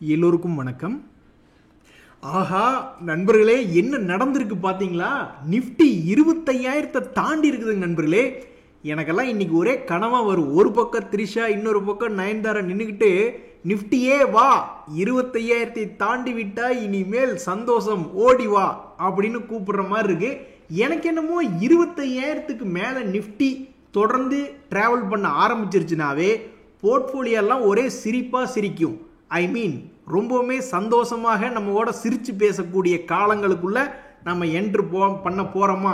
எல்லோருக்கும் வணக்கம். ஆஹா நண்பர்களே, என்ன நடந்திருக்கு பார்த்தீங்களா? நிஃப்டி 25,000 தாண்டி இருக்குதுங்க நண்பர்களே. எனக்கெல்லாம் இன்னைக்கு ஒரே கனவா வரும். ஒரு பக்கம் த்ரிஷா, இன்னொரு பக்கம் நயன்தாரா நின்றுக்கிட்டு நிஃப்டியே வா 25,000 தாண்டி விட்டா இனிமேல் சந்தோஷம் ஓடி வா அப்படின்னு கூப்பிடுற மாதிரி இருக்கு. எனக்கு என்னமோ 25,000க்கு மேலே நிஃப்டி தொடர்ந்து டிராவல் பண்ண ஆரம்பிச்சிருச்சுனாவே போர்ட்ஃபோலியோலாம் ஒரே சிரிப்பாக சிரிக்கும். ஐ மீன் ரொம்பவுமே சந்தோஷமாக நம்மளோட சிரித்து பேசக்கூடிய காலங்களுக்குள்ள நம்ம என்ட்ரு பண்ண போகிறோமா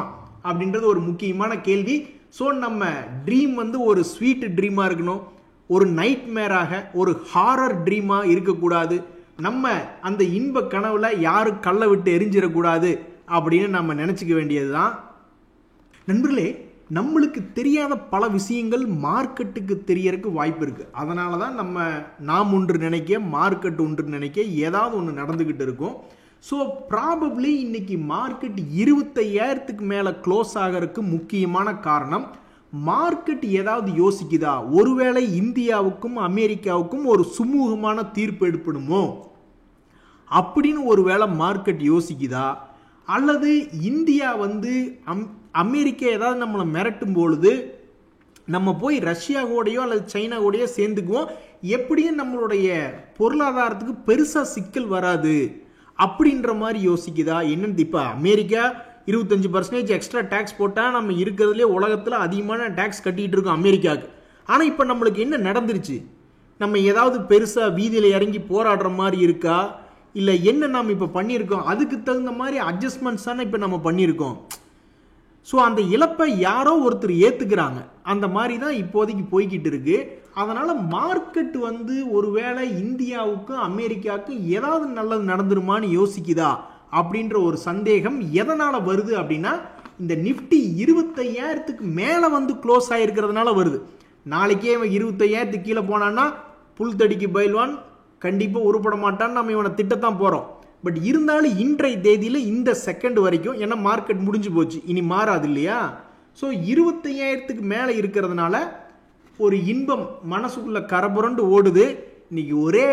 அப்படின்றது ஒரு முக்கியமான கேள்வி. ஸோ நம்ம ட்ரீம் ஒரு ஸ்வீட் ட்ரீமாக இருக்கணும், ஒரு நைட் மேராக, ஒரு ஹாரர் ட்ரீமாக இருக்கக்கூடாது. நம்ம அந்த இன்ப கனவுல யாரும் கல்லை விட்டு எரிஞ்சிடக்கூடாது அப்படின்னு நம்ம நினச்சிக்க வேண்டியது தான். நண்பர்களே, நம்மளுக்கு தெரியாத பல விஷயங்கள் மார்க்கெட்டுக்கு தெரியறதுக்கு வாய்ப்பு இருக்குது. அதனால தான் நாம் ஒன்று நினைக்க, மார்க்கெட் ஒன்று நினைக்க ஏதாவது ஒன்று நடந்துக்கிட்டு இருக்கும். ஸோ ப்ராபப்ளி இன்னைக்கு மார்க்கெட் 25,000க்கு மேலே க்ளோஸ் ஆகிறதுக்கு முக்கியமான காரணம் மார்க்கெட் ஏதாவது யோசிக்குதா, ஒருவேளை இந்தியாவுக்கும் அமெரிக்காவுக்கும் ஒரு சுமூகமான தீர்ப்பு எடுப்பணுமோ அப்படின்னு ஒருவேளை மார்க்கெட் யோசிக்குதா, அல்லது இந்தியா அமெரிக்கா ஏதாவது நம்மளை மிரட்டும் பொழுது நம்ம போய் ரஷ்யா கூடயோ அல்லது சைனா கூடயோ சேர்ந்துக்குவோம், எப்படியும் நம்மளுடைய பொருளாதாரத்துக்கு பெருசாக சிக்கல் வராது அப்படின்ற மாதிரி யோசிக்குதா என்னன்னு. இப்போ அமெரிக்கா 25% எக்ஸ்ட்ரா டேக்ஸ் போட்டால் நம்ம இருக்கிறதுலே உலகத்தில் அதிகமான டேக்ஸ் கட்டிகிட்டு இருக்கோம் அமெரிக்காவுக்கு. ஆனால் இப்போ நம்மளுக்கு என்ன நடந்துருச்சு? நம்ம ஏதாவது பெருசாக வீதியில் இறங்கி போராடுற மாதிரி இருக்கா, இல்லை என்ன நாம் இப்போ பண்ணியிருக்கோம்? அதுக்கு தகுந்த மாதிரி அட்ஜஸ்ட்மெண்ட்ஸ் தானே இப்போ நம்ம பண்ணியிருக்கோம். ஸோ அந்த இழப்பை யாரோ ஒருத்தர் ஏற்றுக்கிறாங்க. அந்த மாதிரி தான் இப்போதைக்கு போய்கிட்டு இருக்கு. அதனால் மார்க்கெட் ஒருவேளை இந்தியாவுக்கும் அமெரிக்காவுக்கும் ஏதாவது நல்லது நடந்துருமான்னு யோசிக்குதா அப்படின்ற ஒரு சந்தேகம் எதனால் வருது அப்படின்னா, இந்த நிஃப்டி 25,000க்கு மேலே க்ளோஸ் ஆகிருக்கிறதுனால வருது. நாளைக்கே இவன் 25,000க்கு கீழே போனான்னா புல் தடிக்கு பயில்வான், கண்டிப்பாக உருப்பட மாட்டான்னு நம்ம இவனை திட்டத்தான் போகிறோம். பட் இருந்தாலும் இன்றைய தேதியில் இந்த செகண்ட் வரைக்கும், ஏன்னா மார்க்கெட் முடிஞ்சு போச்சு, இனி மாறாது இல்லையா? ஸோ 25,000க்கு மேலே இருக்கிறதுனால ஒரு இன்பம் மனசுக்குள்ள கரபுரண்டு ஓடுது. இன்னைக்கு ஒரே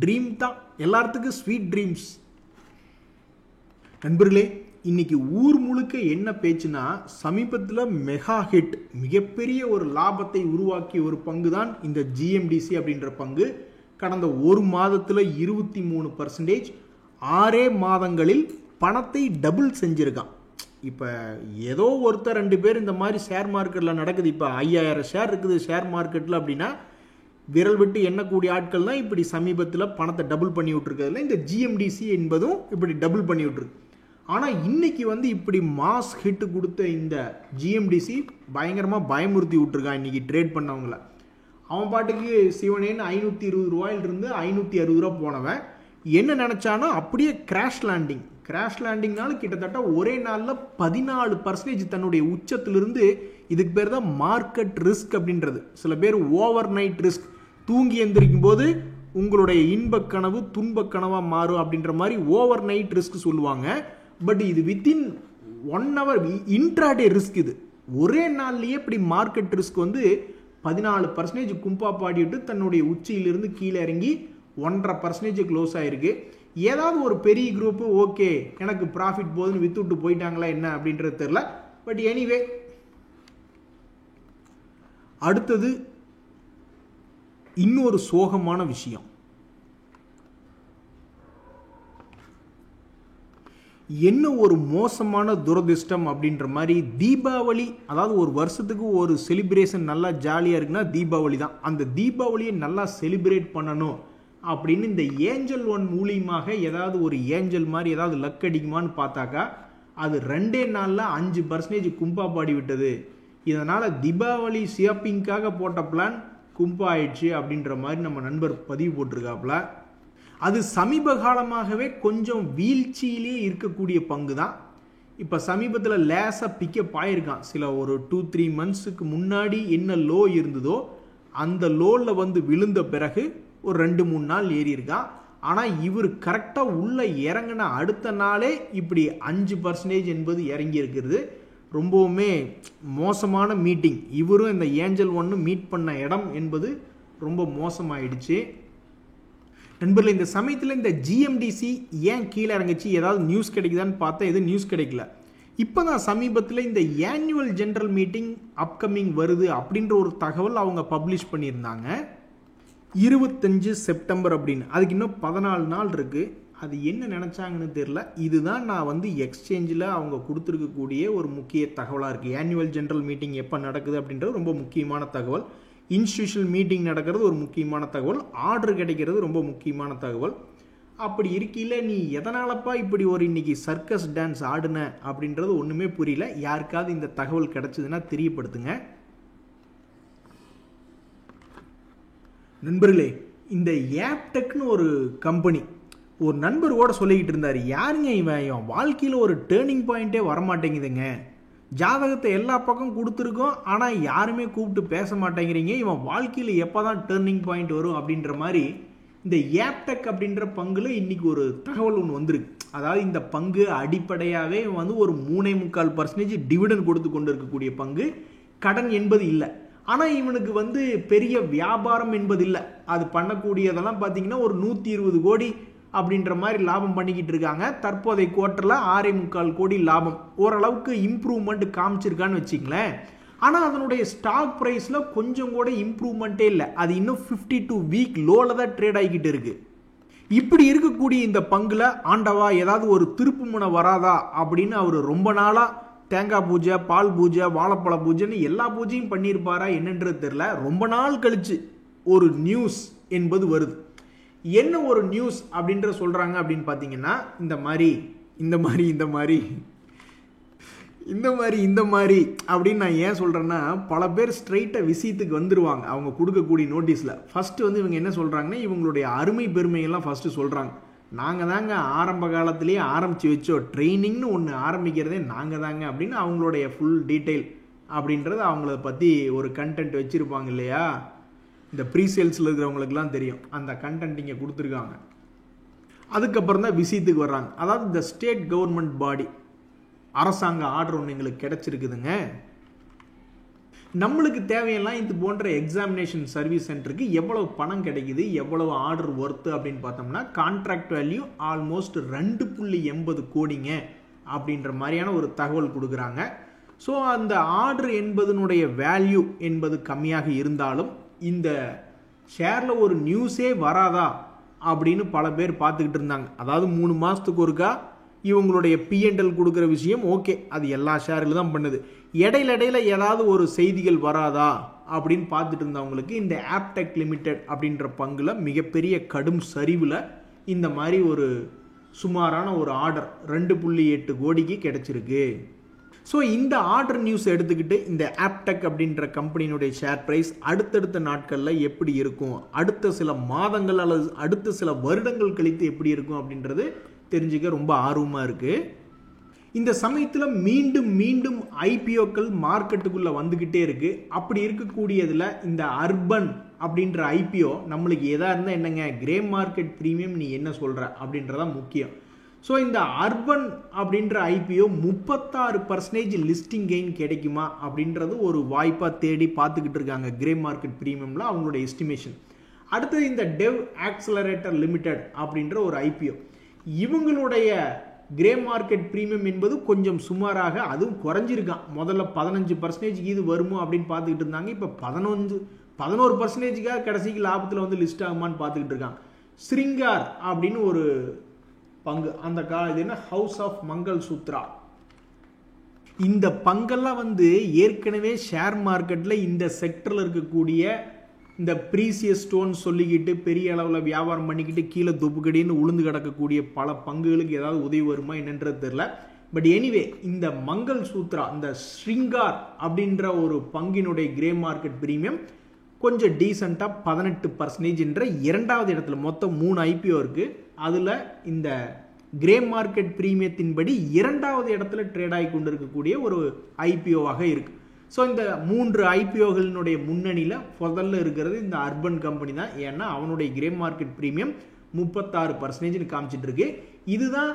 ட்ரீம் தான், எல்லாத்துக்கும் ஸ்வீட் ட்ரீம்ஸ். நண்பர்களே, இன்னைக்கு ஊர் முழுக்க என்ன பேச்சுன்னா, சமீபத்தில் மெகா ஹிட், மிகப்பெரிய ஒரு லாபத்தை உருவாக்கிய ஒரு பங்கு தான் இந்த ஜிஎம்டிசி அப்படின்ற பங்கு. கடந்த ஒரு மாதத்தில் 23%, 6 மாதங்களில் பணத்தை டபுள் செஞ்சிருக்கான். இப்போ ஏதோ ஒருத்தர் 2 பேர் இந்த மாதிரி ஷேர் மார்க்கெட்டில் நடக்குது. இப்போ 5,000 ஷேர் இருக்குது ஷேர் மார்க்கெட்டில் அப்படின்னா விரல் விட்டு எண்ணக்கூடிய ஆட்கள் தான் இப்படி சமீபத்தில் பணத்தை டபுள் பண்ணி விட்டுருக்கிறதுல இந்த ஜிஎம்டிசி என்பதும் இப்படி டபுள் பண்ணி விட்டுருக்கு. ஆனால் இன்னைக்கு இப்படி மாஸ் ஹிட்டு கொடுத்த இந்த ஜிஎம்டிசி பயங்கரமாக பயமுறுத்தி விட்டுருக்கான் இன்னைக்கு ட்ரேட் பண்ணவங்கள. அவன் பாட்டுக்கு சிவனேன்னு 520 ரூபாயிலிருந்து 560 ரூபா போனவன் என்ன நினச்சானோ அப்படியே கிராஷ் லேண்டிங்னால கிட்டத்தட்ட ஒரே நாளில் 14% தன்னுடைய உச்சத்திலிருந்து, இதுக்கு பேர் தான் மார்க்கெட் ரிஸ்க் அப்படின்றது. சில பேர் ஓவர் நைட் ரிஸ்க், தூங்கி எந்திரிக்கும் போது உங்களுடைய இன்பக் கனவு துன்பக் கனவாக மாறும் அப்படின்ற மாதிரி ஓவர் நைட் ரிஸ்க் சொல்லுவாங்க. பட் இது வித்தின் 1 hour இன்ட்ராடே ரிஸ்க். இது ஒரே நாள்லயே இப்படி மார்க்கெட் ரிஸ்க் 14% கும்பா பாடிட்டு தன்னுடைய உச்சியிலிருந்து கீழே இறங்கி 1.5% க்ளோஸ் ஆயிருக்கு. ஏதாவது ஒரு பெரிய குரூப்பு ஓகே எனக்கு ப்ராஃபிட் போகுதுன்னு வித்துட்டு போயிட்டாங்களா என்ன அப்படின்றது தெரியல. பட் எனிவே, அடுத்தது இன்னொரு சோகமான விஷயம். என்ன ஒரு மோசமான துரதிர்ஷ்டம் அப்படின்ற மாதிரி, தீபாவளி, அதாவது ஒரு வருஷத்துக்கு ஒரு செலிப்ரேஷன் நல்லா ஜாலியாக இருக்குன்னா தீபாவளி தான். அந்த தீபாவளியை நல்லா செலிப்ரேட் பண்ணணும் அப்படின்னு இந்த ஏஞ்சல் ஒன் மூலியமாக ஏதாவது ஒரு ஏஞ்சல் மாதிரி ஏதாவது லக் அடிக்குமான்னு பார்த்தாக்கா அது 2 நாளில் 5% கும்பா பாடி விட்டது. இதனால் தீபாவளி ஷாப்பிங்காக போட்ட பிளான் கும்பா ஆயிடுச்சு அப்படின்ற மாதிரி நம்ம நண்பர் பதிவு போட்டிருக்காப்புல. அது சமீப காலமாகவே கொஞ்சம் வீழ்ச்சியிலே இருக்கக்கூடிய பங்கு தான். இப்போ சமீபத்தில் லேசாக பிக்கப் ஆயிருக்கான். சில ஒரு 2-3 மந்த்ஸுக்கு முன்னாடி என்ன லோ இருந்ததோ அந்த லோவில் விழுந்த பிறகு ஒரு 2-3 நாள் ஏறி இருக்கான். ஆனால் இவர் கரெக்டாக உள்ள இறங்கின அடுத்த நாளே இப்படி 5% என்பது இறங்கி இருக்கிறது. ரொம்பவுமே மோசமான மீட்டிங். இவரும் இந்த ஏஞ்சல் ஒன்று மீட் பண்ண இடம் என்பது ரொம்ப மோசமாயிடுச்சு. நண்பர்களே, இந்த சமயத்தில் இந்த GMDC ஏன் கீழே இறங்குச்சு, ஏதாவது நியூஸ் கிடைக்குதான்னு பார்த்தா எதுவும் நியூஸ் கிடைக்கல. இப்போ தான் சமீபத்தில் இந்த ஆனுவல் ஜெனரல் மீட்டிங் அப்கமிங் வருது அப்படின்ற ஒரு தகவல் அவங்க பப்ளிஷ் பண்ணியிருந்தாங்க. 25 செப்டம்பர் அப்படின்னு. அதுக்கு இன்னும் 14 நாள் இருக்குது. அது என்ன நினச்சாங்கன்னு தெரில. இதுதான் நான் எக்ஸ்சேஞ்சில் அவங்க கொடுத்துருக்கக்கூடிய ஒரு முக்கிய தகவலாக இருக்குது. ஆனுவல் ஜெனரல் மீட்டிங் எப்போ நடக்குது அப்படின்றது ரொம்ப முக்கியமான தகவல். இன்ஸ்டியூஷனல் மீட்டிங் நடக்கிறது ஒரு முக்கியமான தகவல். ஆர்டர் கிடைக்கிறது ரொம்ப முக்கியமான தகவல். அப்படி இருக்கையில் நீ எதனாலப்பா இப்படி ஒரு இன்னைக்கு சர்க்கஸ் டான்ஸ் ஆடுன அப்படின்றது ஒன்றுமே புரியல. யாருக்காவது இந்த தகவல் கிடைச்சதுன்னா தெரியப்படுத்துங்க. நண்பர்களே, இந்த ஆப்டெக்னு ஒரு கம்பெனி, ஒரு நண்பர் கூட சொல்லிக்கிட்டு இருந்தார், யாருங்க இவன் வாழ்க்கையில் ஒரு டேர்னிங் பாயிண்ட்டே வரமாட்டேங்குதுங்க, ஜாதகத்தை எல்லா பக்கம் கொடுத்துருக்கோம் ஆனால் யாருமே கூப்பிட்டு பேச மாட்டேங்கிறீங்க, இவன் வாழ்க்கையில் எப்போ தான் டேர்னிங் பாயிண்ட் வரும் அப்படின்ற மாதிரி இந்த ஆப்டெக் அப்படின்ற பங்குல இன்னைக்கு ஒரு தகவல் ஒன்று வந்திருக்கு. அதாவது இந்த பங்கு அடிப்படையாகவே ஒரு 3.25% டிவிடன் கொடுத்து கொண்டு இருக்கக்கூடிய பங்கு. கடன் என்பது இல்லை. ஆனால் இவனுக்கு பெரிய வியாபாரம் என்பது இல்லை. அது பண்ணக்கூடியதெல்லாம் பார்த்தீங்கன்னா ஒரு 120 கோடி அப்படின்ற மாதிரி லாபம் பண்ணிக்கிட்டு இருக்காங்க. தற்போதைய குவார்ட்டரில் 6.25 கோடி லாபம். ஓரளவுக்கு இம்ப்ரூவ்மெண்ட் காமிச்சிருக்கான்னு வச்சுங்களேன். ஆனால் அதனுடைய ஸ்டாக் ப்ரைஸில் கொஞ்சம் கூட இம்ப்ரூவ்மெண்ட்டே இல்லை. அது இன்னும் 52 வீக் லோவில் தான் ட்ரேட் ஆகிக்கிட்டு இருக்கு. இப்படி இருக்கக்கூடிய இந்த பங்குல ஆண்டவா ஏதாவது ஒரு திருப்பு முனை வராதா அப்படின்னு அவர் ரொம்ப நாளாக தேங்காய் பூஜை, பால் பூஜை, வாழைப்பழ பூஜைன்னு எல்லா பூஜையும் பண்ணியிருப்பாரா என்னன்றது தெரியல. ரொம்ப நாள் கழிச்சு ஒரு நியூஸ் என்பது வருது. என்ன ஒரு நியூஸ் அப்படின்ற சொல்கிறாங்க அப்படின்னு பார்த்தீங்கன்னா, இந்த மாதிரி அப்படின்னு நான் ஏன் சொல்கிறேன்னா, பல பேர் ஸ்ட்ரைட்டாக விஷயத்துக்கு வந்துடுவாங்க அவங்க கொடுக்கக்கூடிய நோட்டீஸில். ஃபஸ்ட்டு இவங்க என்ன சொல்கிறாங்கன்னா, இவங்களுடைய அருமை பெருமையெல்லாம் ஃபஸ்ட்டு சொல்கிறாங்க. நாங்கள் தாங்க ஆரம்ப காலத்திலேயே ஆரம்பித்து வச்சோம், ட்ரைனிங்னு ஒன்று ஆரம்பிக்கிறதே நாங்கள் தாங்க அப்படின்னு அவங்களுடைய ஃபுல் டீட்டெயில் அப்படின்றது அவங்கள பற்றி ஒரு கண்டென்ட் வச்சுருப்பாங்க இல்லையா. இந்த ப்ரீசேல்ஸில் இருக்கிறவங்களுக்குலாம் தெரியும். அந்த கண்டென்ட் இங்கே கொடுத்துருக்காங்க. அதுக்கப்புறம் தான் விஷயத்துக்கு வர்றாங்க. அதாவது இந்த ஸ்டேட் கவர்மெண்ட் பாடி அரசாங்க ஆர்டர் ஒன்று எங்களுக்கு கிடைச்சிருக்குதுங்க, நம்மளுக்கு தேவையெல்லாம் இது போன்ற எக்ஸாமினேஷன் சர்வீஸ் சென்டருக்கு எவ்வளவு பணம் கிடைக்குது, எவ்வளவு ஆர்டர் ஒர்த்து அப்படின்னு பார்த்தோம்னா கான்ட்ராக்ட் வேல்யூ ஆல்மோஸ்ட் 2.80 கோடிங்க அப்படின்ற மாதிரியான ஒரு தகவல் கொடுக்குறாங்க. ஸோ அந்த ஆர்டர் என்பதனுடைய வேல்யூ என்பது கம்மியாக இருந்தாலும் இந்த ஷேரில் ஒரு நியூஸே வராதா அப்படின்னு பல பேர் பார்த்துக்கிட்டு இருந்தாங்க. அதாவது 3 மாதத்துக்கு ஒருக்கா இவங்களுடைய P&L கொடுக்குற விஷயம் ஓகே, அது எல்லா ஷேரில் தான் பண்ணுது. இடையில ஏதாவது ஒரு செய்திகள் வராதா அப்படின்னு பார்த்துட்டு இருந்தவங்களுக்கு இந்த ஆப்டெக் லிமிடெட் அப்படின்ற பங்குல மிகப்பெரிய கடும் சரிவில் இந்த மாதிரி ஒரு சுமாரான ஒரு ஆர்டர் 2.8 கோடிக்கு கிடைச்சிருக்கு. ஸோ இந்த ஆர்டர் நியூஸ் எடுத்துக்கிட்டு இந்த ஆப்டெக் அப்படின்ற கம்பெனியினுடைய ஷேர் ப்ரைஸ் அடுத்தடுத்த நாட்களில் எப்படி இருக்கும், அடுத்த சில மாதங்கள் அல்லது அடுத்த சில வருடங்கள் கழித்து எப்படி இருக்கும் அப்படின்றது தெரிஞ்சுக்க ரொம்ப ஆர்வமாக இருக்குது. இந்த சமயத்தில் மீண்டும் ஐபிஓக்கள் மார்க்கெட்டுக்குள்ளே வந்துக்கிட்டே இருக்குது. அப்படி இருக்கக்கூடியதில் இந்த அர்பன் அப்படின்ற ஐபிஓ நம்மளுக்கு எதாக இருந்தால் என்னங்க, கிரே மார்க்கெட் ப்ரீமியம் நீ என்ன சொல்கிற அப்படின்றதான் முக்கியம். ஸோ இந்த அர்பன் அப்படின்ற ஐபிஓ 36% லிஸ்டிங் கெயின் கிடைக்குமா அப்படின்றது ஒரு வாய்ப்பாக தேடி பார்த்துக்கிட்டு இருக்காங்க கிரே மார்க்கெட் ப்ரீமியமில் அவங்களுடைய எஸ்டிமேஷன். அடுத்தது இந்த டெவ் ஆக்சலரேட்டர் லிமிடெட் அப்படின்ற ஒரு ஐபிஓ, இவங்களுடைய கிரே மார்க்கெட் ப்ரீமியம் என்பது கொஞ்சம் சுமாராக அதுவும் குறைஞ்சிருக்கான். முதல்ல 15% இது வருமோ அப்படின்னு பார்த்துக்கிட்டு இருந்தாங்க. இப்போ 11% கடைசிக்கு லாபத்தில் லிஸ்ட் ஆகுமான்னு பார்த்துக்கிட்டு இருக்காங்க. ஸ்ரிங்கார் அப்படின்னு ஒரு பங்கு, அந்த இது என்ன ஹவுஸ் ஆஃப் மங்கள் சூத்ரா, இந்த பங்கெல்லாம் ஏற்கனவே ஷேர் மார்க்கெட்டில் இந்த செக்டரில் இருக்கக்கூடிய இந்த ப்ரீசியஸ் ஸ்டோன் சொல்லிக்கிட்டு பெரிய அளவில் வியாபாரம் பண்ணிக்கிட்டு கீழே தொப்புக்கடின்னு உளுந்து கிடக்கக்கூடிய பல பங்குகளுக்கு ஏதாவது உதவி வருமா என்னன்றது தெரியல. பட் எனிவே இந்த மங்கள் சூத்ரா, இந்த ஸ்ரிங்கார் அப்படின்ற ஒரு பங்கினுடைய கிரே மார்க்கெட் பிரீமியம் கொஞ்சம் டீசெண்டாக 18% என்ற இரண்டாவது இடத்துல. மொத்தம் 3 ஐபிஓ இருக்குது. அதில் இந்த கிரே மார்க்கெட் பிரீமியத்தின்படி இரண்டாவது இடத்துல ட்ரேட் ஆகி கொண்டு இருக்கக்கூடிய ஒரு ஐபிஓவாக இருக்குது. ஸோ இந்த 3 ஐபிஓகளினுடைய முன்னணியில் முதல்ல இருக்கிறது இந்த அர்பன் கம்பெனி தான். ஏன்னா அவனுடைய கிரே மார்க்கெட் ப்ரீமியம் 36% காமிச்சிட்டு இருக்கு. இதுதான்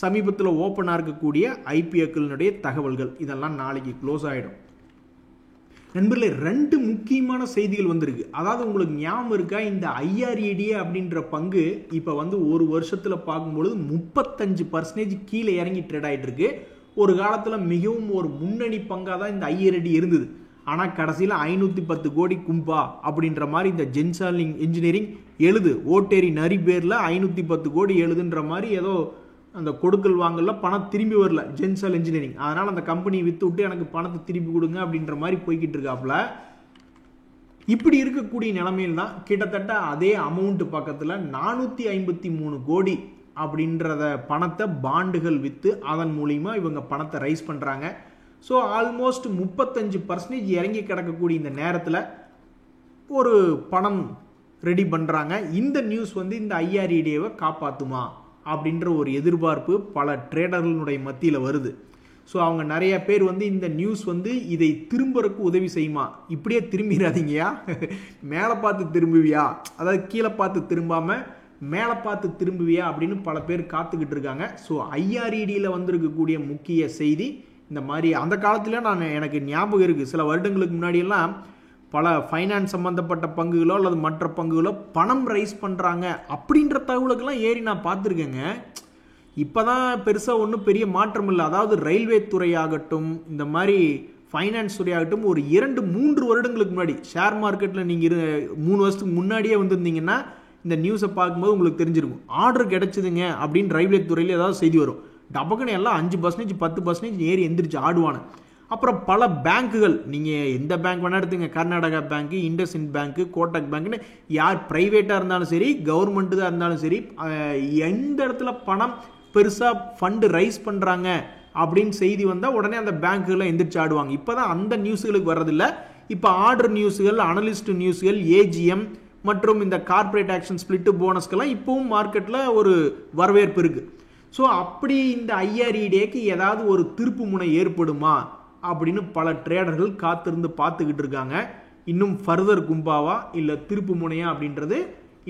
சமீபத்தில் ஓப்பனாக இருக்கக்கூடிய ஐபிஓக்களினுடைய தகவல்கள். இதெல்லாம் நாளைக்கு க்ளோஸ் ஆகிடும். நண்பர்களே, 2 முக்கியமான செய்திகள் வந்திருக்கு. அதாவது உங்களுக்கு ஞாபகம் இருக்கா, இந்த IREDA அப்படின்ற பங்கு இப்போ வந்து ஒரு வருஷத்தில் பார்க்கும்பொழுது 35% கீழே இறங்கி ட்ரேட் ஆகிட்டு இருக்கு. ஒரு காலத்தில் மிகவும் ஒரு முன்னணி பங்காக தான் இந்த IREDA இருந்தது. ஆனால் கடைசியில் 510 கோடி கும்பா அப்படின்ற மாதிரி இந்த ஜென்சால் இன்ஜினியரிங் எழுது ஓட்டேரி நரி பேரில் 510 கோடி எழுதுன்ற மாதிரி ஏதோ அந்த கொடுக்கல் வாங்கல பணம் திரும்பி வரல ஜென்சால் இன்ஜினியரிங். அதனால் அந்த கம்பெனி விற்று விட்டு எனக்கு பணத்தை திருப்பி கொடுங்க அப்படின்ற மாதிரி போய்கிட்டு இருக்காப்புல. இப்படி இருக்கக்கூடிய நிலைமையில் தான் கிட்டத்தட்ட அதே அமௌண்ட் பக்கத்தில் 453 கோடி அப்படின்றத பணத்தை பாண்டுகள் விற்று அதன் மூலிமா இவங்க பணத்தை ரைஸ் பண்ணுறாங்க. ஸோ ஆல்மோஸ்ட் 35% இறங்கி கிடக்கக்கூடிய இந்த நேரத்தில் ஒரு பணம் ரெடி பண்ணுறாங்க. இந்த நியூஸ் வந்து இந்த IREDAவை காப்பாற்றுமா அப்படின்ற ஒரு எதிர்பார்ப்பு பல ட்ரேடர்களுடைய மத்தியில் வருது. ஸோ அவங்க நிறைய பேர் வந்து இந்த நியூஸ் வந்து இதை திரும்பறதுக்கு உதவி செய்யுமா, இப்படியே திரும்பிடாதீங்கயா, மேலே பார்த்து திரும்புவியா, அதாவது கீழே பார்த்து திரும்பாமல் மேலே பார்த்து திரும்புவியா அப்படின்னு பல பேர் காத்துக்கிட்டு இருக்காங்க. ஸோ IREDAவில் வந்திருக்கக்கூடிய முக்கிய செய்தி இந்த மாதிரி. அந்த காலத்தில் எனக்கு ஞாபகம் இருக்குது, சில வருடங்களுக்கு முன்னாடியெல்லாம் பல ஃபைனான்ஸ் சம்மந்தப்பட்ட பங்குகளோ அல்லது மற்ற பங்குகளோ பணம் ரைஸ் பண்ணுறாங்க அப்படின்ற தகவலுக்கெல்லாம் ஏறி நான் பார்த்துருக்கேங்க. இப்போ தான் பெருசாக ஒன்றும் பெரிய மாற்றம் இல்லை. அதாவது ரயில்வே துறையாகட்டும் இந்த மாதிரி ஃபைனான்ஸ் துறையாகட்டும் ஒரு 2-3 வருடங்களுக்கு முன்னாடி ஷேர் மார்க்கெட்டில் நீங்கள் 3 வருஷத்துக்கு முன்னாடியே வந்திருந்தீங்கன்னா இந்த நியூஸை பார்க்கும்போது உங்களுக்கு தெரிஞ்சிருக்கும். ஆர்டர் கிடைச்சிதுங்க அப்படின்னு ரயில்வே துறையில் ஏதாவது செய்தி வரும். டபக்குன்னு எல்லாம் 5% 10% ஏறி எந்திரிச்சு ஆடுவானு. அப்புறம் பல பேங்க்குகள், நீங்கள் எந்த பேங்க் வேணா எடுத்துங்க, கர்நாடகா பேங்க்கு, இண்டஸ்இண்ட் பேங்க்கு, கோட்டக் பேங்க்னு யார் ப்ரைவேட்டாக இருந்தாலும் சரி கவர்மெண்ட்டு தான் இருந்தாலும் சரி எந்த இடத்துல பணம் பெருசாக ஃபண்டு ரைஸ் பண்ணுறாங்க அப்படின்னு செய்தி வந்தால் உடனே அந்த பேங்க்குகளை எந்திரிச்சு ஆடுவாங்க. இப்போ தான் அந்த நியூஸுகளுக்கு வர்றதில்லை. இப்போ ஆர்டர் நியூஸுகள், அனலிஸ்ட் நியூஸுகள், AGM மற்றும் இந்த கார்பரேட் ஆக்ஷன் ஸ்பிளிட்டு போனஸ்க்கெல்லாம் இப்போவும் மார்க்கெட்டில் ஒரு வரவேற்பு இருக்குது. ஸோ அப்படி இந்த IREDAக்கு ஏதாவது ஒரு திருப்பு முனை ஏற்படுமா அப்படின்னு பல ட்ரேடர்கள் காத்திருந்து பார்த்துக்கிட்டு இருக்காங்க. இன்னும் ஃபர்தர் கும்பாவா இல்லை திருப்பு முனையா அப்படின்றது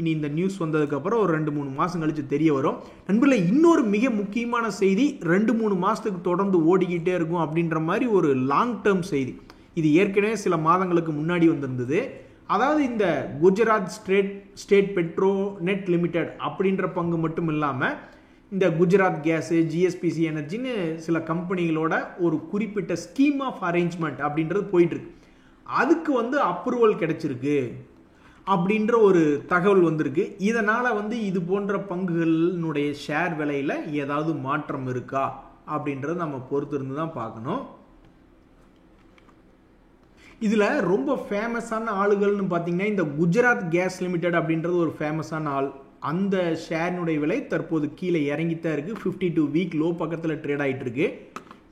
இனி இந்த நியூஸ் வந்ததுக்கப்புறம் ஒரு 2-3 மாதம் கழிச்சு தெரிய வரும். நண்பர்களே, இன்னொரு மிக முக்கியமான செய்தி 2-3 மாதத்துக்கு தொடர்ந்து ஓடிக்கிட்டே இருக்கும் அப்படின்ற மாதிரி ஒரு லாங் டேர்ம் செய்தி. இது ஏற்கனவே சில மாதங்களுக்கு முன்னாடி வந்திருந்தது. அதாவது இந்த Gujarat State Petronet Limited அப்படின்ற பங்கு மட்டும் இல்லாமல் இந்த குஜராத் கேஸு, GSPC எனர்ஜின்னு சில கம்பெனிகளோட ஒரு குறிப்பிட்ட ஸ்கீம் ஆஃப் அரேஞ்ச்மெண்ட் அப்படின்றது போயிட்டுருக்கு. அதுக்கு வந்து அப்ரூவல் கிடைச்சிருக்கு அப்படின்ற ஒரு தகவல் வந்திருக்கு. இதனால் வந்து இது போன்ற பங்குகளினுடைய ஷேர் விலையில் ஏதாவது மாற்றம் இருக்கா அப்படின்றத நம்ம பொறுத்து இருந்து தான் பார்க்கணும். இதில் ரொம்ப ஃபேமஸான ஆளுகள்னு பார்த்தீங்கன்னா இந்த குஜராத் கேஸ் லிமிடெட் அப்படின்றது ஒரு ஃபேமஸான ஆள். அந்த ஷேரினுடைய விலை தற்போது கீழே இறங்கித்தான் இருக்குது. 52 வீக் லோ பக்கத்தில் ட்ரேட் ஆகிட்டு இருக்கு.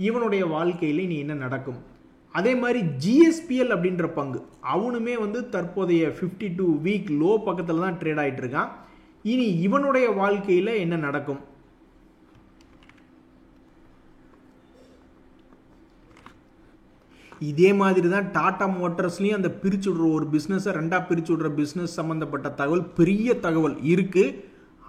இவனுடைய வாழ்க்கையில் இனி என்ன நடக்கும்? அதே மாதிரி GSPL அப்படின்ற பங்கு அவனுமே வந்து தற்போதைய 52 வீக் லோ பக்கத்தில் தான் ட்ரேட் ஆகிட்டு இருக்கான். இனி இவனுடைய வாழ்க்கையில் என்ன நடக்கும்? இதே மாதிரி தான் டாடா மோட்டார்ஸ்லையும் அந்த பிரிச்சு விடுற ஒரு பிஸ்னஸை 2ஆக பிரிச்சு விடுற பிஸ்னஸ் சம்மந்தப்பட்ட தகவல், பெரிய தகவல் இருக்குது.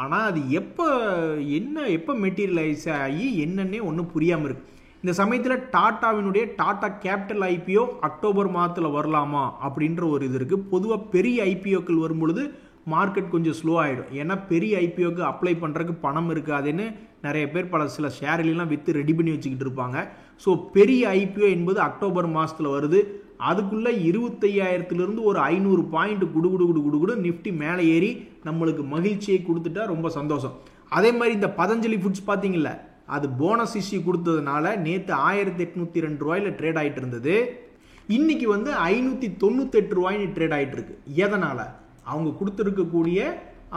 ஆனால் அது எப்போ மெட்டீரியலைஸ் ஆகி என்னன்னே ஒன்றும் புரியாமல் இருக்குது. இந்த சமயத்தில் டாட்டாவினுடைய டாடா கேபிட்டல் IPO அக்டோபர் மாதத்தில் வரலாமா அப்படின்ற ஒரு இது இருக்குது. பொதுவாக பெரிய IPOக்கள் வரும்பொழுது மார்க்கெட் கொஞ்சம் ஸ்லோ ஆகிடும். ஏன்னா பெரிய IPOக்கு அப்ளை பண்ணுறதுக்கு பணம் இருக்காதுன்னு நிறைய பேர் சில ஷேர்லாம் விற்று ரெடி பண்ணி வச்சுக்கிட்டு இருப்பாங்க. ஸோ பெரிய IPO என்பது அக்டோபர் மாதத்தில் வருது. அதுக்குள்ளே 25,000 ஒரு 500 பாயிண்ட் குடு நிஃப்டி மேலே ஏறி நம்மளுக்கு மகிழ்ச்சியை கொடுத்துட்டா ரொம்ப சந்தோஷம். அதே மாதிரி இந்த பதஞ்சலி ஃபுட்ஸ் பார்த்தீங்களா, அது போனஸ் இஷ்யூ கொடுத்ததுனால நேற்று 1802 ரூபாயில் ட்ரேட் ஆகிட்டு இருந்தது. இன்னைக்கு வந்து 598 ரூபாய்னு ட்ரேட் ஆகிட்டு இருக்கு. எதனால்? அவங்க கொடுத்துருக்கக்கூடிய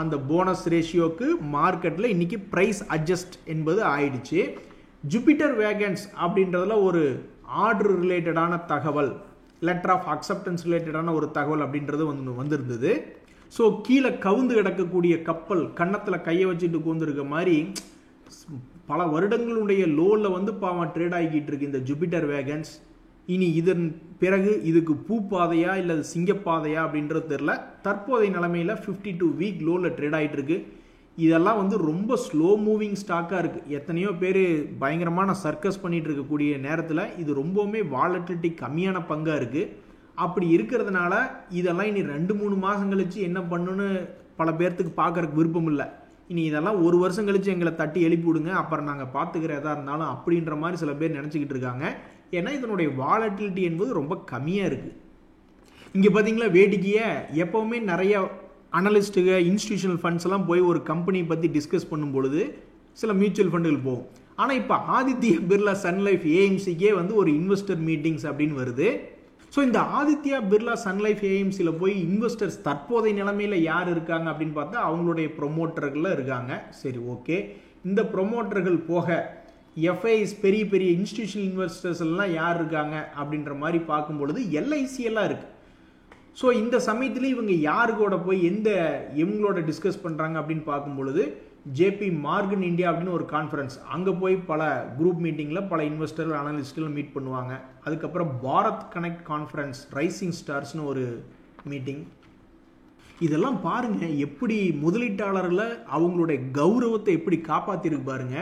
அந்த போனஸ் ரேஷியோக்கு மார்க்கெட்டில் இன்னைக்கு ப்ரைஸ் அட்ஜஸ்ட் என்பது ஆயிடுச்சு. ஜூபிட்டர் வேகன்ஸ் அப்படின்றதுல ஒரு ஆர்டர் ரிலேட்டடான தகவல், லெட்டர் ஆஃப் அக்செப்டன்ஸ் ரிலேட்டடான ஒரு தகவல் அப்படின்றது வந்திருந்தது. ஸோ கீழே கவுந்து கிடக்கக்கூடிய கப்பல் கன்னத்தில் கையை வச்சுட்டு கூந்துருக்க மாதிரி பல வருடங்களுடைய லோவில் வந்து பாவம் ட்ரேட் ஆகிக்கிட்டு இருக்கு இந்த ஜூபிட்டர் வேகன்ஸ். இனி இதன் பிறகு இதுக்கு பூப்பாதையா இல்லை சிங்கப்பாதையா அப்படின்றது தெரில. தற்போதைய நிலைமையில் 52 வீக் லோவில் ட்ரேட் ஆகிட்டு இருக்கு. இதெல்லாம் வந்து ரொம்ப ஸ்லோ மூவிங் ஸ்டாக்காக இருக்குது. எத்தனையோ பேர் பயங்கரமான சர்க்கஸ் பண்ணிகிட்டு இருக்கக்கூடிய நேரத்தில் இது ரொம்பவுமே வாலட்டிலிட்டி கம்மியான பங்காக இருக்குது. அப்படி இருக்கிறதுனால இதெல்லாம் இனி 2-3 மாதம் கழிச்சு என்ன பண்ணுன்னு பல பேர்த்துக்கு பார்க்கறதுக்கு விருப்பம் இல்லை. இனி இதெல்லாம் 1 வருஷம் கழிச்சு எங்களை தட்டி எழுப்பி விடுங்க, அப்புறம் நாங்கள் பார்த்துக்கிற எதாக இருந்தாலும் அப்படின்ற மாதிரி சில பேர் நினச்சிக்கிட்டு இருக்காங்க. ஏன்னா இதனுடைய வாலட்டிலிட்டி என்பது ரொம்ப கம்மியாக இருக்குது. இங்கே பார்த்தீங்களா வேடிக்கையை, எப்போவுமே நிறைய அனலிஸ்ட்டுக இன்ஸ்டிடியூஷனல் ஃபண்ட்ஸ் எல்லாம் போய் ஒரு கம்பெனியை பற்றி டிஸ்கஸ் பண்ணும் பொழுது சில மியூச்சுவல் ஃபண்டுகள் போகும். ஆனால் இப்போ ஆதித்யா பிர்லா சன் லைஃப் ஏஎம்சிக்கே வந்து ஒரு இன்வெஸ்டர் மீட்டிங்ஸ் அப்படின்னு வருது. ஸோ இந்த ஆதித்யா பிர்லா சன் லைஃப் ஏஎம்சியில் போய் இன்வெஸ்டர்ஸ் தற்போதைய நிலைமையில் யார் இருக்காங்க அப்படின்னு பார்த்தா அவங்களுடைய ப்ரொமோட்டர்கள் இருக்காங்க. சரி, ஓகே. இந்த ப்ரொமோட்டர்கள் போக எஃப்ஐஸ் பெரிய பெரிய இன்ஸ்டிடியூஷனல் இன்வெஸ்டர்ஸ் எல்லாம் யார் இருக்காங்க அப்படின்ற மாதிரி பார்க்கும் பொழுது எல்ஐசி எல்லாம் இருக்குது. ஸோ இந்த சமயத்தில் இவங்க யாரு கூட போய் இவங்களோட டிஸ்கஸ் பண்ணுறாங்க அப்படின்னு பார்க்கும் பொழுது ஜேபி மார்கன் இந்தியா அப்படின்னு ஒரு கான்ஃபரன்ஸ், அங்கே போய் பல குரூப் மீட்டிங்கில் பல இன்வெஸ்டர்கள் அனலிஸ்ட்கள் மீட் பண்ணுவாங்க. அதுக்கப்புறம் பாரத் கனெக்ட் கான்ஃபரன்ஸ், ரைசிங் ஸ்டார்ஸ்னு ஒரு மீட்டிங். இதெல்லாம் பாருங்க எப்படி முதலீட்டாளர்களை அவங்களுடைய கௌரவத்தை எப்படி காப்பாற்றிருக்கு பாருங்க.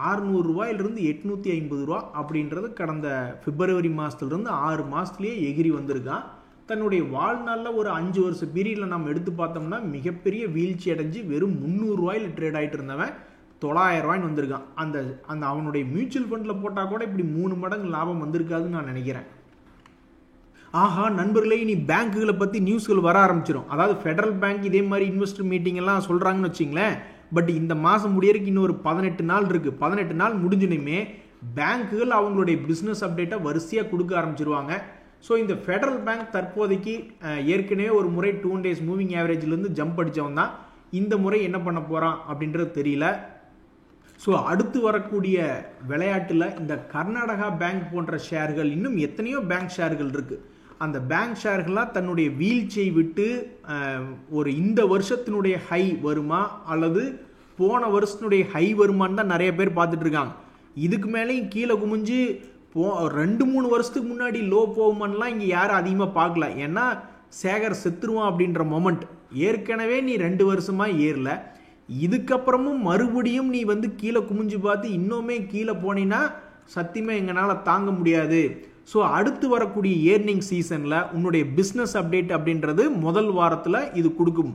600 ரூபாயிலிருந்து 850 ரூபா அப்படின்றது கடந்த பிப்ரவரி மாதத்துலேருந்து 6 மாதத்துலேயே எகிரி வந்திருக்கான். தன்னுடைய வாழ்நாளில் ஒரு 5 வருஷ பீரியடில் நம்ம எடுத்து பார்த்தோம்னா மிகப்பெரிய வீழ்ச்சி அடைஞ்சு வெறும் 300 ரூபாயில் ட்ரேட் ஆகிட்டு இருந்தவன் 900 ரூபாய்னு வந்திருக்கான். அந்த அவனுடைய மியூச்சுவல் ஃபண்டில் போட்டால் கூட இப்படி 3 மடங்கு லாபம் வந்திருக்காதுன்னு நான் நினைக்கிறேன். ஆஹா நண்பர்களே, இனி பேங்க்குகளை பற்றி நியூஸ்கள் வர ஆரம்பிச்சிடும். அதாவது ஃபெடரல் பேங்க் இதே மாதிரி இன்வெஸ்டர் மீட்டிங் எல்லாம் சொல்கிறாங்கன்னு வச்சிங்களேன். பட் இந்த மாதம் முடியறதுக்கு இன்னொரு 18 நாள் இருக்குது. 18 நாள் முடிஞ்சுனுமே பேங்க்குகள் அவங்களுடைய பிஸ்னஸ் அப்டேட்டை வரிசையாக கொடுக்க ஆரம்பிச்சிருவாங்க. ஸோ இந்த ஃபெடரல் பேங்க் தற்போதைக்கு ஏற்கனவே ஒரு முறை 2 days மூவிங் ஆவரேஜ்லேருந்து ஜம்ப் அடித்தவன் தான். இந்த முறை என்ன பண்ண போகிறான் அப்படின்றது தெரியல. ஸோ அடுத்து வரக்கூடிய விளையாட்டில் இந்த கர்நாடகா பேங்க் போன்ற ஷேர்கள், இன்னும் எத்தனையோ பேங்க் ஷேர்கள் இருக்குது. அந்த பேங்க் ஷேர்கள்லாம் தன்னுடைய வீழ்ச்சியை விட்டு ஒரு இந்த வருஷத்தினுடைய ஹை வருமா அல்லது போன வருஷத்தினுடைய ஹை வருமானு தான் நிறைய பேர் பார்த்துட்டு இருக்காங்க. இதுக்கு மேலேயும் கீழே குமிஞ்சு 2-3 வருஷத்துக்கு முன்னாடி லோ போகுமான்லாம் இங்கே யாரும் அதிகமாக பார்க்கல. ஏன்னா சேகர் செத்துருவான் அப்படின்ற மொமெண்ட் ஏற்கனவே நீ 2 வருஷமாக ஏறல. இதுக்கப்புறமும் மறுபடியும் நீ வந்து கீழே குமிஞ்சு பார்த்து இன்னுமே கீழே போனீங்கன்னா சத்தியமாக எங்களால் தாங்க முடியாது. ஸோ அடுத்து வரக்கூடிய ஏர்னிங் சீசனில் உன்னுடைய பிஸ்னஸ் அப்டேட் அப்படின்றது முதல் வாரத்தில் இது கொடுக்கும்.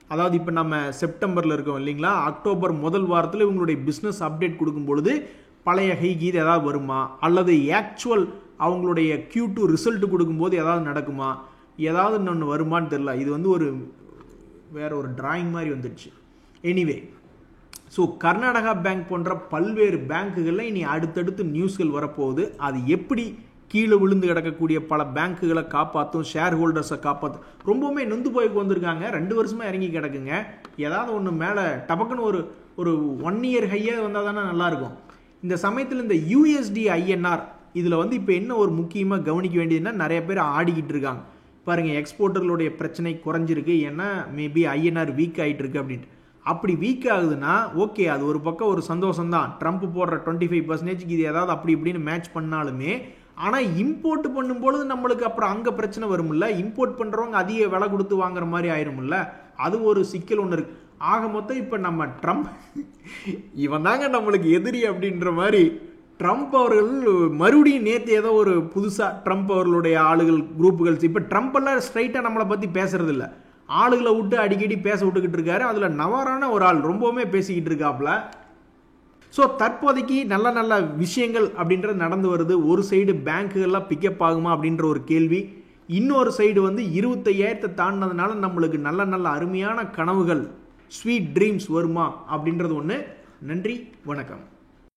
அதாவது இப்போ நம்ம செப்டம்பரில் இருக்கோம் இல்லைங்களா, அக்டோபர் முதல் வாரத்தில் இவங்களுடைய பிஸ்னஸ் அப்டேட் கொடுக்கும் பொழுது பழைய ஹைகீது ஏதாவது வருமா அல்லது ஆக்சுவல் அவங்களுடைய Q2 ரிசல்ட் கொடுக்கும்போது ஏதாவது நடக்குமா, ஏதாவது இன்னொன்று வருமானு தெரில. இது வந்து வேற ஒரு டிராயிங் மாதிரி வந்துடுச்சு. எனிவே, ஸோ கர்நாடகா பேங்க் போன்ற பல்வேறு பேங்க்குகளில் இனி அடுத்தடுத்து நியூஸ்கள் வரப்போகுது. அது எப்படி கீழே விழுந்து கிடக்கக்கூடிய பல பேங்க்குகளை காப்பாற்றும், ஷேர் ஹோல்டர்ஸை காப்பாற்றும். ரொம்பவுமே நொந்து போய்க்கு வந்திருக்காங்க. 2 வருஷமாக இறங்கி கிடக்குங்க. ஏதாவது ஒன்று மேலே டபக்குன்னு ஒரு 1 year ஹையாக வந்தால் தானே நல்லாயிருக்கும். இந்த சமயத்தில் இந்த USD INR இதில் வந்து இப்போ என்ன ஒரு முக்கியமாக கவனிக்க வேண்டியதுன்னா, நிறைய பேர் ஆடிக்கிட்டு இருக்காங்க பாருங்கள். எக்ஸ்போர்ட்டர்களுடைய பிரச்சனை குறைஞ்சிருக்கு, ஏன்னா மேபி INR வீக் ஆகிட்டு இருக்கு அப்படின்ட்டு. அப்படி வீக் ஆகுதுன்னா ஓகே, அது ஒரு பக்கம் ஒரு சந்தோஷம்தான். ட்ரம்ப் போடுற 25% இது ஏதாவது அப்படி இப்படின்னு மேட்ச் பண்ணாலுமே, ஆனால் இம்போர்ட் பண்ணும்பொழுது நம்மளுக்கு அப்புறம் அங்கே பிரச்சனை வரும்ல. இம்போர்ட் பண்ணுறவங்க அதிக விலை கொடுத்து வாங்குற மாதிரி ஆயிரும்ல. அது ஒரு சிக்கல் ஒன்று இருக்கு. ஆக மொத்தம் இப்போ நம்ம ட்ரம்ப் இவன் தாங்க நம்மளுக்கு எதிரி அப்படின்ற மாதிரி ட்ரம்ப் அவர்கள் மறுபடியும் நேற்று ஏதோ ஒரு புதுசாக ட்ரம்ப் அவர்களுடைய ஆளுகள் குரூப்புகள், இப்போ ட்ரம்ப் எல்லாம் ஸ்ட்ரைட்டாக நம்மளை பற்றி பேசுறது இல்லை, ஆளுகளை விட்டு அடிக்கடி பேச விட்டுக்கிட்டு இருக்காரு. அதில் நவாரான ஒரு ஆள் ரொம்பவுமே பேசிக்கிட்டு இருக்காப்புல. ஸோ தற்போதைக்கு நல்ல நல்ல விஷயங்கள் அப்படின்றது நடந்து வருது. ஒரு சைடு பேங்க்குகள்லாம் பிக்கப் ஆகுமா அப்படின்ற ஒரு கேள்வி, இன்னொரு சைடு வந்து 25,000 தாண்டினதுனால நம்மளுக்கு நல்ல நல்ல அருமையான கனவுகள், ஸ்வீட் ட்ரீம்ஸ் வருமா அப்படின்றது ஒன்று. நன்றி, வணக்கம்.